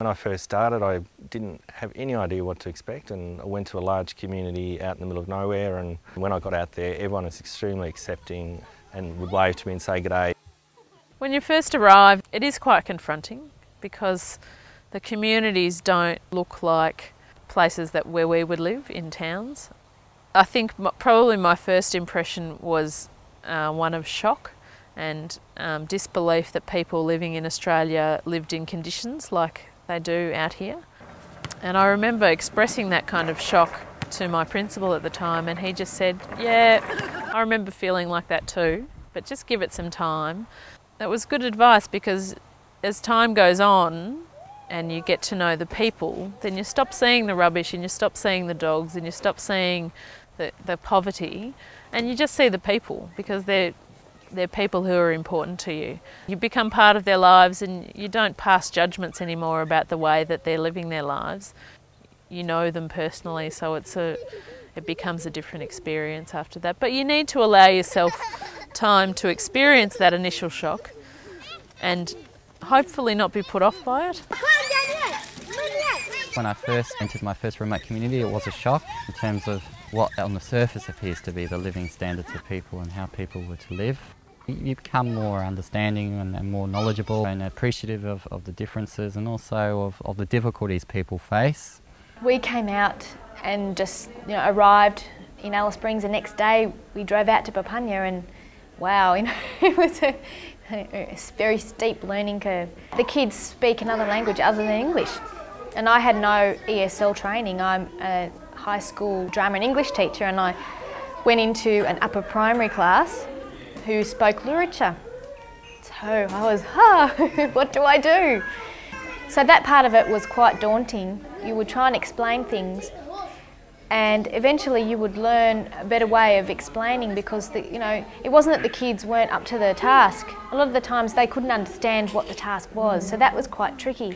When I first started, I didn't have any idea what to expect, and I went to a large community out in the middle of nowhere, and when I got out there, everyone was extremely accepting and would wave to me and say g'day. When you first arrive, it is quite confronting because the communities don't look like places where we would live in towns. I think probably my first impression was one of shock and disbelief that people living in Australia lived in conditions like they do out here. And I remember expressing that kind of shock to my principal at the time, and he just said, yeah, I remember feeling like that too, but just give it some time. That was good advice, because as time goes on and you get to know the people, then you stop seeing the rubbish and you stop seeing the dogs and you stop seeing the poverty, and you just see the people, because they're people who are important to you. You become part of their lives and you don't pass judgments anymore about the way that they're living their lives. You know them personally, so it becomes a different experience after that. But you need to allow yourself time to experience that initial shock and hopefully not be put off by it. When I first entered my first remote community, it was a shock in terms of what on the surface appears to be the living standards of people and how people were to live. You become more understanding and more knowledgeable and appreciative of the differences and also of the difficulties people face. We came out and just arrived in Alice Springs. The next day we drove out to Papunya, and wow, it was a very steep learning curve. The kids speak another language other than English, and I had no ESL training. I'm a high school drama and English teacher, and I went into an upper primary class who spoke Luritja. So I was, what do I do? So that part of it was quite daunting. You would try and explain things, and eventually you would learn a better way of explaining, because it wasn't that the kids weren't up to the task. A lot of the times they couldn't understand what the task was, so that was quite tricky.